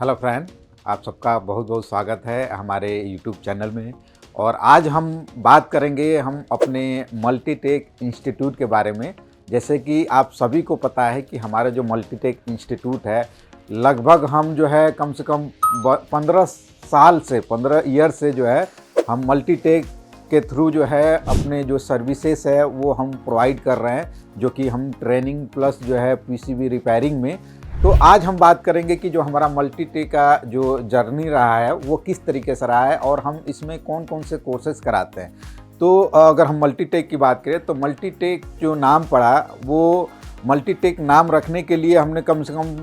Hello friend, आप सबका बहुत बहुत स्वागत है हमारे यूट्यूब चैनल में। और आज हम बात करेंगे हम अपने मल्टीटेक इंस्टीट्यूट के बारे में। जैसे कि आप सभी को पता है कि हमारा जो मल्टीटेक इंस्टीट्यूट है, लगभग हम जो है कम से कम 15 ईयर से जो है हम मल्टीटेक के थ्रू जो है अपने जो सर्विसेज है वो हम प्रोवाइड कर रहे हैं, जो कि हम ट्रेनिंग प्लस जो है पीसीबी रिपेयरिंग में। तो आज हम बात करेंगे कि जो हमारा मल्टीटेक का जो जर्नी रहा है वो किस तरीके से रहा है और हम इसमें कौन कौन से कोर्सेज कराते हैं। तो अगर हम मल्टीटेक की बात करें तो मल्टीटेक जो नाम पड़ा, वो मल्टीटेक नाम रखने के लिए हमने कम से कम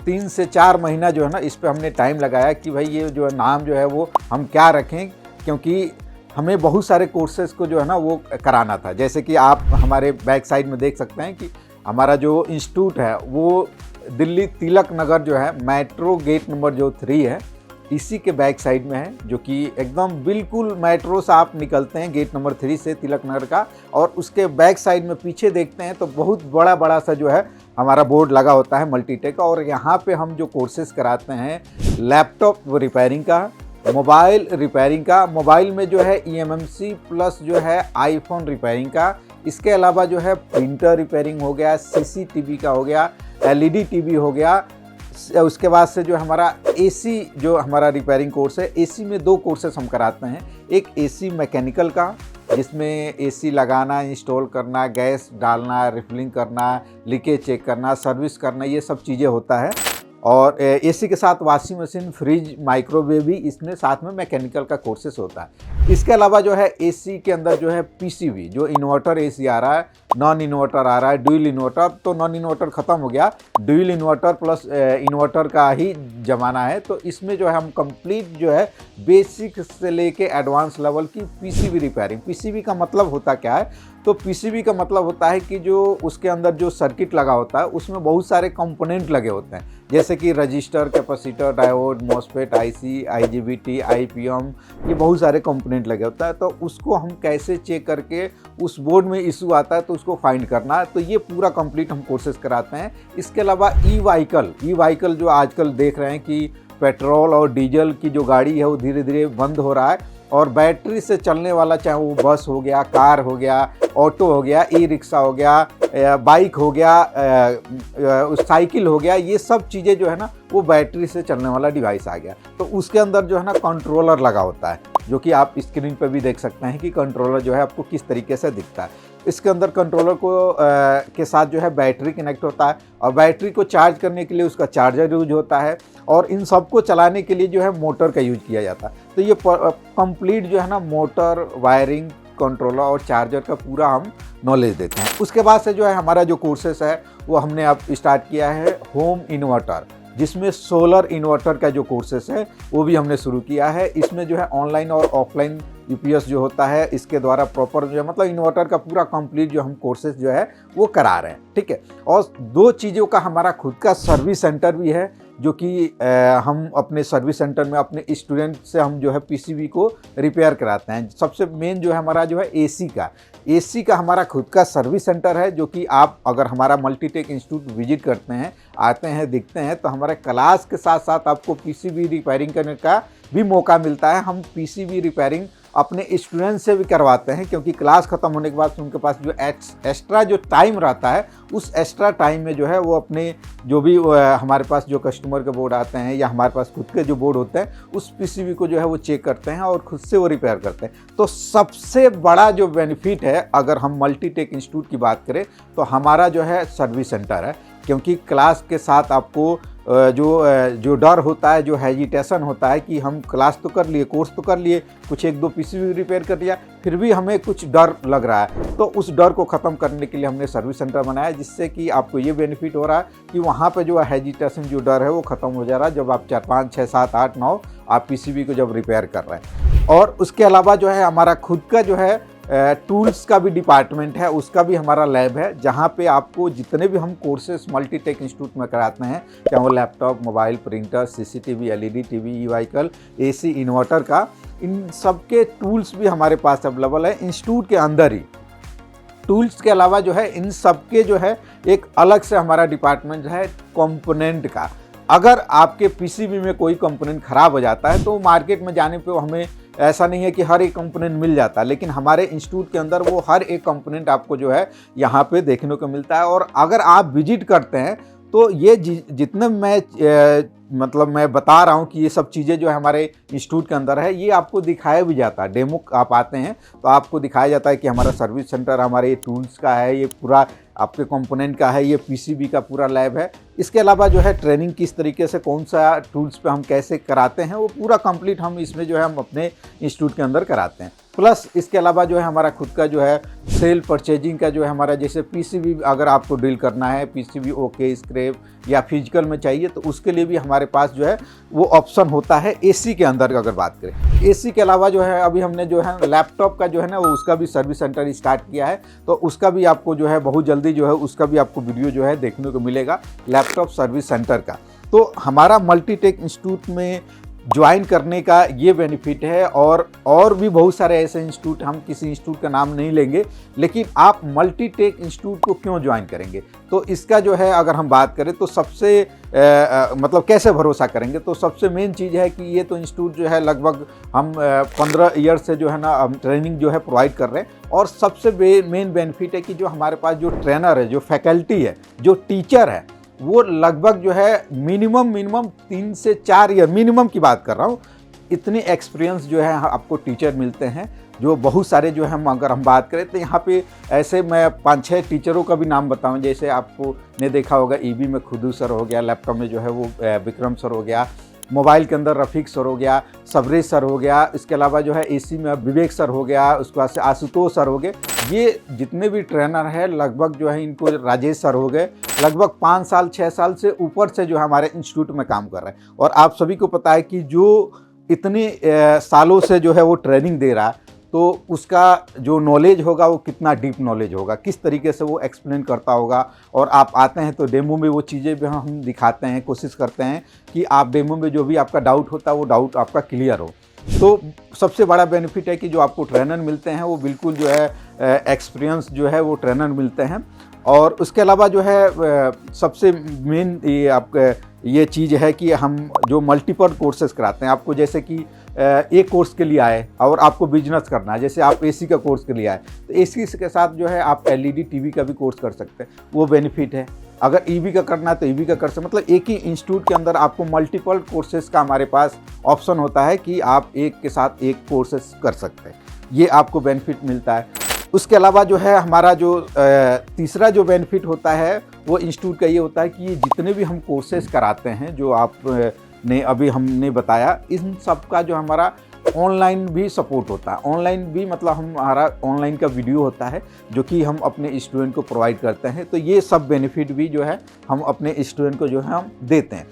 3 से 4 महीना जो है ना इस पर हमने टाइम लगाया कि भाई ये जो नाम जो है वो हम क्या रखें, क्योंकि हमें बहुत सारे कोर्सेज को जो है ना वो कराना था। जैसे कि आप हमारे बैक साइड में देख सकते हैं कि हमारा जो इंस्टीट्यूट है वो दिल्ली तिलक नगर जो है मेट्रो गेट नंबर जो 3 है इसी के बैक साइड में है, जो कि एकदम बिल्कुल मेट्रो से आप निकलते हैं गेट नंबर 3 से तिलक नगर का, और उसके बैक साइड में पीछे देखते हैं तो बहुत बड़ा सा जो है हमारा बोर्ड लगा होता है मल्टीटेक का। और यहाँ पे हम जो कोर्सेज कराते हैं लैपटॉप रिपेयरिंग का, मोबाइल रिपेयरिंग का, मोबाइल में जो है ईएमएमसी प्लस जो है आईफोन रिपेयरिंग का, इसके अलावा जो है प्रिंटर रिपेयरिंग हो गया, सीसीटीवी का हो गया, एलईडी टीवी हो गया। उसके बाद से जो हमारा एसी जो हमारा रिपेयरिंग कोर्स है, एसी में 2 कोर्सेस हम कराते हैं। एक एसी मैकेनिकल का जिसमें एसी लगाना, इंस्टॉल करना, गैस डालना, रिफिलिंग करना, लीकेज चेक करना, सर्विस करना, ये सब चीज़ें होता है। और एसी के साथ वॉशिंग मशीन, फ्रिज, माइक्रोवेव भी इसमें साथ में मैकेनिकल का कोर्सेस होता है। इसके अलावा जो है एसी के अंदर जो है पीसीबी, जो इन्वर्टर एसी आ रहा है, नॉन इन्वर्टर आ रहा है, ड्यूल इन्वर्टर, तो नॉन इन्वर्टर ख़त्म हो गया, ड्यूल इन्वर्टर प्लस इन्वर्टर का ही ज़माना है। तो इसमें जो है हम कंप्लीट जो है बेसिक से लेके एडवांस लेवल की पीसीबी रिपेयरिंग। पीसीबी का मतलब होता क्या है? तो पीसीबी का मतलब होता है कि जो उसके अंदर जो सर्किट लगा होता है उसमें बहुत सारे कंपोनेंट लगे होते हैं, जैसे कि register, capacitor, diode, MOSFET, IC, IGBT, IPM, ये बहुत सारे कंपोनेंट लगे होता है। तो उसको हम कैसे चेक करके उस बोर्ड में इशू आता है तो उसको फाइंड करना है, तो ये पूरा कंप्लीट हम कोर्सेज कराते हैं। इसके अलावा ई व्हीकल जो आजकल देख रहे हैं कि पेट्रोल और डीजल की जो गाड़ी है वो धीरे धीरे बंद हो रहा है, और बैटरी से चलने वाला, चाहे वो बस हो गया, कार हो गया, ऑटो हो गया, ई रिक्शा हो गया, बाइक हो गया, साइकिल हो गया, ये सब चीज़ें जो है ना वो बैटरी से चलने वाला डिवाइस आ गया। तो उसके अंदर जो है ना कंट्रोलर लगा होता है, जो कि आप स्क्रीन पर भी देख सकते हैं कि कंट्रोलर जो है आपको किस तरीके से दिखता है। इसके अंदर कंट्रोलर को के साथ जो है बैटरी कनेक्ट होता है, और बैटरी को चार्ज करने के लिए उसका चार्जर यूज होता है, और इन सबको चलाने के लिए जो है मोटर का यूज किया जाता है। तो ये कंप्लीट जो है ना मोटर, वायरिंग, कंट्रोलर और चार्जर का पूरा हम नॉलेज देते हैं। उसके बाद से जो है हमारा जो कोर्सेस है वो हमने अब स्टार्ट किया है होम इन्वर्टर, जिसमें सोलर इन्वर्टर का जो कोर्सेस है वो भी हमने शुरू किया है। इसमें जो है ऑनलाइन और ऑफलाइन यूपीएस जो होता है इसके द्वारा प्रॉपर जो है मतलब इन्वर्टर का पूरा कंप्लीट जो हम कोर्सेज जो है वो करा रहे हैं, ठीक है। और 2 चीज़ों का हमारा खुद का सर्विस सेंटर भी है, जो कि हम अपने सर्विस सेंटर में अपने स्टूडेंट से हम जो है पीसीबी को रिपेयर कराते हैं। सबसे मेन जो है हमारा जो है एसी का हमारा खुद का सर्विस सेंटर है, जो कि आप अगर हमारा मल्टीटेक इंस्टीट्यूट विजिट करते हैं, आते हैं, दिखते हैं, तो हमारे क्लास के साथ साथ आपको पीसीबी रिपेयरिंग करने का भी मौका मिलता है। हम पीसीबी रिपेयरिंग अपने स्टूडेंट से भी करवाते हैं, क्योंकि क्लास ख़त्म होने के बाद उनके पास जो एक्स्ट्रा जो टाइम रहता है उस एक्स्ट्रा टाइम में जो है वो अपने जो भी हमारे पास जो कस्टमर के बोर्ड आते हैं या हमारे पास खुद के जो बोर्ड होते हैं उस पीसीबी को जो है वो चेक करते हैं और खुद से वो रिपेयर करते हैं। तो सबसे बड़ा जो बेनिफिट है अगर हम मल्टीटेक इंस्टीट्यूट की बात करें तो हमारा जो है सर्विस सेंटर है, क्योंकि क्लास के साथ आपको जो डर होता है, जो हेजिटेशन होता है कि हम क्लास तो कर लिए, कोर्स तो कर लिए, कुछ 1-2 पीसीबी रिपेयर कर लिया, फिर भी हमें कुछ डर लग रहा है, तो उस डर को ख़त्म करने के लिए हमने सर्विस सेंटर बनाया, जिससे कि आपको ये बेनिफिट हो रहा है कि वहाँ पे जो हेजिटेशन, जो डर है वो ख़त्म हो जा रहा है जब आप 4, 5, 6, 7, 8, 9 आप पीसीबी को जब रिपेयर कर रहे हैं। और उसके अलावा जो है हमारा खुद का जो है टूल्स का भी डिपार्टमेंट है, उसका भी हमारा लैब है, जहाँ पे आपको जितने भी हम कोर्सेस मल्टीटेक इंस्टीट्यूट में कराते हैं, चाहे वो laptop, mobile, printer, CCTV, LED TV, e vehicle, AC, inverter का, इन सब के टूल्स भी हमारे पास अवेलेबल है इंस्टीट्यूट के अंदर ही। टूल्स के अलावा जो है इन सब के जो है एक अलग से हमारा डिपार्टमेंट है कंपोनेंट का। अगर आपके पीसीबी में कोई कंपोनेंट खराब हो जाता है तो मार्केट में जाने पे हमें ऐसा नहीं है कि हर एक कंपोनेंट मिल जाता है, लेकिन हमारे इंस्टीट्यूट के अंदर वो हर एक कंपोनेंट आपको जो है यहाँ पे देखने को मिलता है। और अगर आप विजिट करते हैं तो ये जितने मतलब मैं बता रहा हूँ कि ये सब चीज़ें जो है हमारे इंस्टीट्यूट के अंदर है, ये आपको दिखाया भी जाता है। डेमो आप आते हैं तो आपको दिखाया जाता है कि हमारा सर्विस सेंटर हमारे ये टूल्स का है, ये पूरा आपके कंपोनेंट का है, ये पीसीबी का पूरा लैब है। इसके अलावा जो है ट्रेनिंग किस तरीके से, कौन सा टूल्स पे हम कैसे कराते हैं, वो पूरा कंप्लीट हम इसमें जो है हम अपने इंस्टीट्यूट के अंदर कराते हैं। प्लस इसके अलावा जो है हमारा खुद का जो है सेल परचेजिंग का जो है हमारा, जैसे पीसीबी अगर आपको डील करना है, पीसीबी ओके स्क्रैप या फिजिकल में चाहिए तो उसके लिए भी हमारे पास जो है वो ऑप्शन होता है। एसी के अंदर अगर बात करें, एसी के अलावा जो है अभी हमने जो है लैपटॉप का जो है ना वो उसका भी सर्विस सेंटर स्टार्ट किया है, तो उसका भी आपको जो है बहुत जल्दी जो है उसका भी आपको वीडियो जो है देखने को मिलेगा, लैपटॉप सर्विस सेंटर का। तो हमारा मल्टीटेक इंस्टीट्यूट में ज्वाइन करने का ये बेनिफिट है। और भी बहुत सारे ऐसे इंस्टीट्यूट, हम किसी इंस्टीट्यूट का नाम नहीं लेंगे, लेकिन आप मल्टीटेक इंस्टीट्यूट को क्यों ज्वाइन करेंगे, तो इसका जो है अगर हम बात करें तो सबसे मतलब कैसे भरोसा करेंगे, तो सबसे मेन चीज़ है कि ये तो इंस्टीट्यूट जो है लगभग हम 15 ईयर से जो है ना हम ट्रेनिंग जो है प्रोवाइड कर रहे हैं। और सबसे मेन बेनिफिट है कि जो हमारे पास जो ट्रेनर है, जो फैकल्टी है, जो टीचर है, वो लगभग जो है मिनिमम 3 से 4 ईयर, मिनिमम की बात कर रहा हूँ, इतने एक्सपीरियंस जो है आपको टीचर मिलते हैं। जो बहुत सारे जो है अगर हम बात करें तो यहाँ पे ऐसे मैं 5-6 टीचरों का भी नाम बताऊँ, जैसे आपको ने देखा होगा ईबी में खुदू सर हो गया, लैपटॉप में जो है वो विक्रम सर हो गया, मोबाइल के अंदर रफ़ीक सर हो गया, सबरेज सर हो गया, इसके अलावा जो है एसी में विवेक सर हो गया, उसके बाद से आशुतोष सर हो गए। ये जितने भी ट्रेनर हैं लगभग जो है इनको, राजेश सर हो गए, लगभग 5 साल 6 साल से ऊपर से जो है हमारे इंस्टीट्यूट में काम कर रहे हैं। और आप सभी को पता है कि जो इतने सालों से जो है वो ट्रेनिंग दे रहा है, तो उसका जो नॉलेज होगा वो कितना डीप नॉलेज होगा, किस तरीके से वो एक्सप्लेन करता होगा। और आप आते हैं तो डेमो में वो चीज़ें भी हम दिखाते हैं, कोशिश करते हैं कि आप डेमो में जो भी आपका डाउट होता है वो डाउट आपका क्लियर हो। तो सबसे बड़ा बेनिफिट है कि जो आपको ट्रेनर मिलते हैं वो बिल्कुल जो है एक्सपीरियंस जो है वो ट्रेनर मिलते हैं। और उसके अलावा जो है सबसे मेन ये आपका ये चीज़ है कि हम जो मल्टीपल कोर्सेज कराते हैं आपको, जैसे कि एक कोर्स के लिए आए और आपको बिजनेस करना है, जैसे आप एसी का कोर्स के लिए आए तो एसी के साथ जो है आप एलईडी टीवी का भी कोर्स कर सकते हैं, वो बेनिफिट है। अगर ईवी का करना है तो ईवी का कर सकते, मतलब एक ही इंस्टीट्यूट के अंदर आपको मल्टीपल कोर्सेज का हमारे पास ऑप्शन होता है कि आप एक के साथ एक कोर्सेज कर सकते हैं, ये आपको बेनिफिट मिलता है। उसके अलावा जो है हमारा जो तीसरा जो बेनिफिट होता है वो इंस्टीट्यूट का ये होता है कि ये जितने भी हम कोर्सेज कराते हैं जो आप ने अभी हमने बताया, इन सब का जो हमारा ऑनलाइन भी सपोर्ट होता है। ऑनलाइन भी मतलब हमारा ऑनलाइन का वीडियो होता है जो कि हम अपने स्टूडेंट को प्रोवाइड करते हैं। तो ये सब बेनिफिट भी जो है हम अपने स्टूडेंट को जो है हम देते हैं।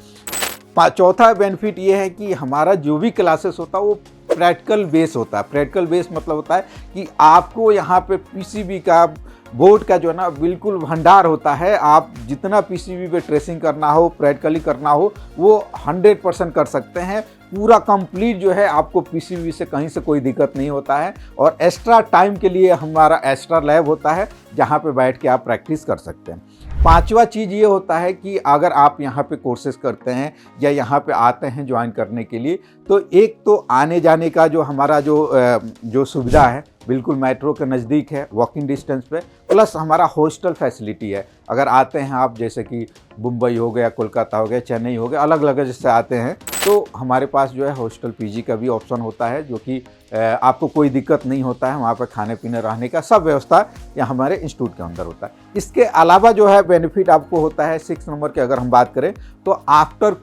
चौथा बेनिफिट ये है कि हमारा जो भी क्लासेस होता है वो प्रैक्टिकल बेस होता है। प्रैक्टिकल बेस मतलब होता है कि आपको यहाँ पे पीसीबी का बोर्ड का जो है ना बिल्कुल भंडार होता है। आप जितना पीसीबी पे ट्रेसिंग करना हो, प्रैक्टिकली करना हो, वो 100% कर सकते हैं। पूरा कंप्लीट जो है आपको पीसीबी से कहीं से कोई दिक्कत नहीं होता है। और एक्स्ट्रा टाइम के लिए हमारा एक्स्ट्रा लैब होता है जहाँ पे बैठ के आप प्रैक्टिस कर सकते हैं। पांचवा चीज़ ये होता है कि अगर आप यहाँ पे कोर्सेज करते हैं या यहाँ पे आते हैं ज्वाइन करने के लिए, तो एक तो आने जाने का जो हमारा जो सुविधा है बिल्कुल मेट्रो के नज़दीक है, वॉकिंग डिस्टेंस पे, प्लस हमारा हॉस्टल फैसिलिटी है। अगर आते हैं आप जैसे कि मुंबई हो गया, कोलकाता हो गया, चेन्नई हो गया, अलग अलग जैसे आते हैं तो हमारे पास जो है हॉस्टल पीजी का भी ऑप्शन होता है, जो कि आपको कोई दिक्कत नहीं होता है। वहाँ पर खाने पीने रहने का सब व्यवस्था या हमारे इंस्टीट्यूट के अंदर होता है। इसके अलावा जो है बेनिफिट आपको होता है 6 नंबर की अगर हम बात करें तो आफ्टर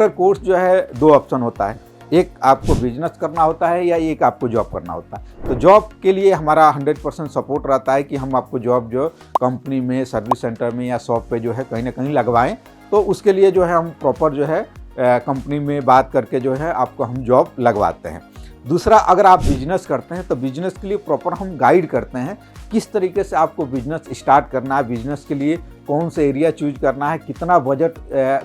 कोर्स जो है 2 ऑप्शन होता है, एक आपको बिजनेस करना होता है या एक आपको जॉब करना होता है। तो जॉब के लिए हमारा 100% सपोर्ट रहता है कि हम आपको जॉब जो कंपनी में, सर्विस सेंटर में या शॉप पे जो है कहीं ना कहीं लगवाएं। तो उसके लिए जो है हम प्रॉपर जो है कंपनी में बात करके जो है आपको हम जॉब लगवाते हैं। दूसरा, अगर आप बिजनेस करते हैं तो बिजनेस के लिए प्रॉपर हम गाइड करते हैं किस तरीके से आपको बिजनेस स्टार्ट करना है, बिजनेस के लिए कौन सा एरिया चूज करना है, कितना बजट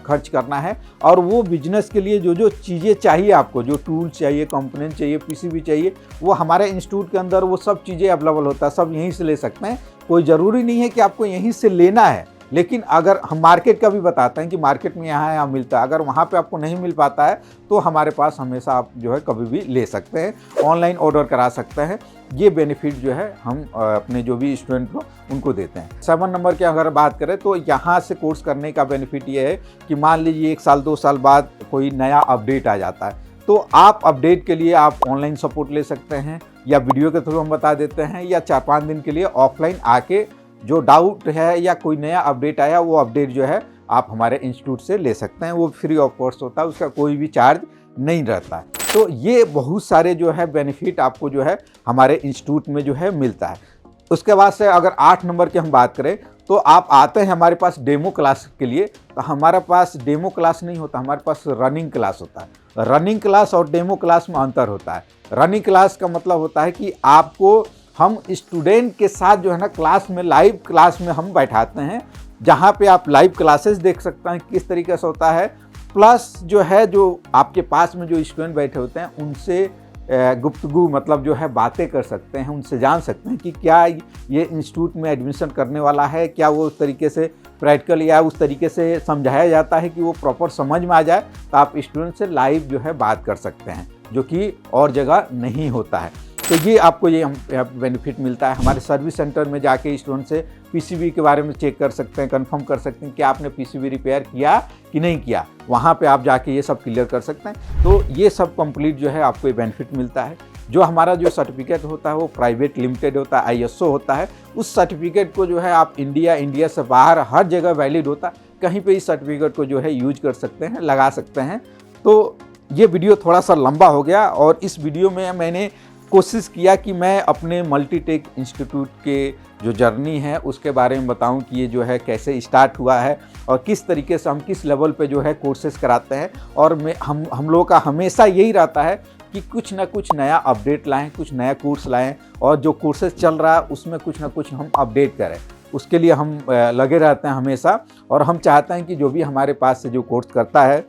खर्च करना है, और वो बिजनेस के लिए जो चीज़ें चाहिए आपको, जो टूल चाहिए, कंपोनेंट चाहिए, पीसीबी चाहिए, वो हमारे इंस्टीट्यूट के अंदर वो सब चीज़ें अवेलेबल होता है। सब यहीं से ले सकते हैं। कोई ज़रूरी नहीं है कि आपको यहीं से लेना है, लेकिन अगर हम मार्केट का भी बताते हैं कि मार्केट में यहाँ मिलता है, अगर वहाँ पे आपको नहीं मिल पाता है तो हमारे पास हमेशा आप जो है कभी भी ले सकते हैं, ऑनलाइन ऑर्डर करा सकते हैं। ये बेनिफिट जो है हम अपने जो भी स्टूडेंट को उनको देते हैं। 7 नंबर की अगर बात करें तो यहाँ से कोर्स करने का बेनिफिट ये है कि मान लीजिए 1 साल 2 साल बाद कोई नया अपडेट आ जाता है, तो आप अपडेट के लिए आप ऑनलाइन सपोर्ट ले सकते हैं, या वीडियो के थ्रू हम बता देते हैं, या 4-5 दिन के लिए ऑफलाइन आके जो डाउट है या कोई नया अपडेट आया वो अपडेट जो है आप हमारे इंस्टीट्यूट से ले सकते हैं। वो फ्री ऑफ कॉस्ट होता है, उसका कोई भी चार्ज नहीं रहता है। तो ये बहुत सारे जो है बेनिफिट आपको जो है हमारे इंस्टीट्यूट में जो है मिलता है। उसके बाद से अगर 8 नंबर की हम बात करें तो आप आते हैं हमारे पास डेमो क्लास के लिए, तो हमारे पास डेमो क्लास नहीं होता, हमारे पास रनिंग क्लास होता है। रनिंग क्लास और डेमो क्लास में अंतर होता है। रनिंग क्लास का मतलब होता है कि आपको हम स्टूडेंट के साथ जो है ना क्लास में, लाइव क्लास में हम बैठाते हैं, जहाँ पे आप लाइव क्लासेस देख सकते हैं किस तरीके से होता है, प्लस जो है जो आपके पास में जो स्टूडेंट बैठे होते हैं उनसे गुफ्तगू मतलब जो है बातें कर सकते हैं, उनसे जान सकते हैं कि क्या ये इंस्टीट्यूट में एडमिशन करने वाला है, क्या वो उस तरीके से प्रैक्टिकल या उस तरीके से समझाया जाता है कि वो प्रॉपर समझ में आ जाए। तो आप स्टूडेंट से लाइव जो है बात कर सकते हैं, जो कि और जगह नहीं होता है। तो ये आपको ये बेनिफिट मिलता है। हमारे सर्विस सेंटर में जाके स्टूडेंट से पीसीबी के बारे में चेक कर सकते हैं, कंफर्म कर सकते हैं कि आपने पीसीबी रिपेयर किया कि नहीं किया, वहाँ पे आप जाके ये सब क्लियर कर सकते हैं। तो ये सब कंप्लीट जो है आपको ये बेनिफिट मिलता है। जो हमारा जो सर्टिफिकेट होता है वो प्राइवेट लिमिटेड होता है, ISO होता है। उस सर्टिफिकेट को जो है आप इंडिया से बाहर हर जगह वैलिड होता है, कहीं पर इस सर्टिफिकेट को जो है यूज कर सकते हैं, लगा सकते हैं। तो ये वीडियो थोड़ा सा लंबा हो गया, और इस वीडियो में मैंने कोशिश किया कि मैं अपने मल्टीटेक इंस्टीट्यूट के जो जर्नी है उसके बारे में बताऊं कि ये जो है कैसे स्टार्ट हुआ है और किस तरीके से हम किस लेवल पे जो है कोर्सेज कराते हैं। और हम लोगों का हमेशा यही रहता है कि कुछ ना कुछ नया अपडेट लाएं, कुछ नया कोर्स लाएं, और जो कोर्सेज चल रहा है उसमें कुछ ना कुछ हम अपडेट करें। उसके लिए हम लगे रहते हैं हमेशा, और हम चाहते हैं कि जो भी हमारे पास से जो कोर्स करता है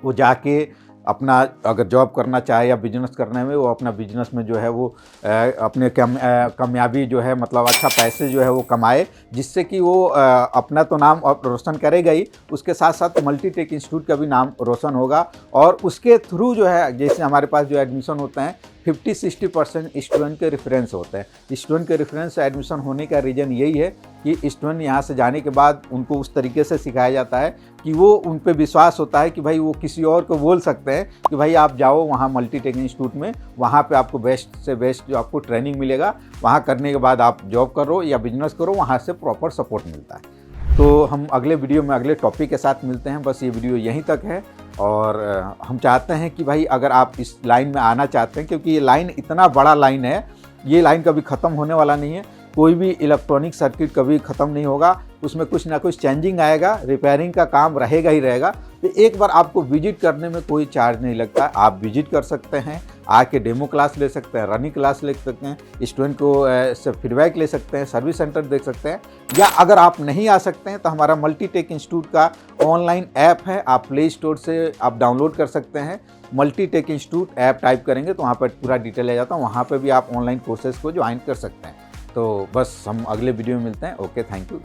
वो जाके अपना अगर जॉब करना चाहे या बिजनेस करने में, वो अपना बिजनेस में जो है वो अपने कामयाबी जो है मतलब अच्छा पैसे जो है वो कमाए, जिससे कि वो अपना तो नाम रोशन करेगा ही, उसके साथ साथ मल्टीटेक इंस्टीट्यूट का भी नाम रोशन होगा। और उसके थ्रू जो है जैसे हमारे पास जो एडमिशन होते हैं 50-60% स्टूडेंट के रेफरेंस होते हैं। स्टूडेंट के रेफरेंस से एडमिशन होने का रीज़न यही है कि स्टूडेंट यहाँ से जाने के बाद उनको उस तरीके से सिखाया जाता है कि वो उन पे विश्वास होता है कि भाई वो किसी और को बोल सकते हैं कि भाई आप जाओ वहाँ मल्टीटेक इंस्टीट्यूट में, वहाँ पे आपको बेस्ट से बेस्ट जो आपको ट्रेनिंग मिलेगा, वहाँ करने के बाद आप जॉब करो या बिजनेस करो, वहाँ से प्रॉपर सपोर्ट मिलता है। तो हम अगले वीडियो में अगले टॉपिक के साथ मिलते हैं। बस ये वीडियो यहीं तक है, और हम चाहते हैं कि भाई अगर आप इस लाइन में आना चाहते हैं, क्योंकि ये लाइन इतना बड़ा लाइन है, ये लाइन कभी ख़त्म होने वाला नहीं है। कोई भी इलेक्ट्रॉनिक सर्किट कभी ख़त्म नहीं होगा, उसमें कुछ ना कुछ चेंजिंग आएगा, रिपेयरिंग का काम रहेगा ही रहेगा। तो एक बार आपको विजिट करने में कोई चार्ज नहीं लगता, आप विजिट कर सकते हैं, आके डेमो क्लास ले सकते हैं, रनिंग क्लास ले सकते हैं, स्टूडेंट को से फीडबैक ले सकते हैं, सर्विस सेंटर देख सकते हैं। या अगर आप नहीं आ सकते हैं तो हमारा मल्टीटेक इंस्टीट्यूट का ऑनलाइन ऐप है, आप प्ले स्टोर से आप डाउनलोड कर सकते हैं। मल्टीटेक इंस्टीट्यूट ऐप टाइप करेंगे तो वहाँ पर पूरा डिटेल आ जाता है, वहाँ पर भी आप ऑनलाइन कोर्सेज को ज्वाइन कर सकते हैं। तो बस हम अगले वीडियो में मिलते हैं। Okay, thank you.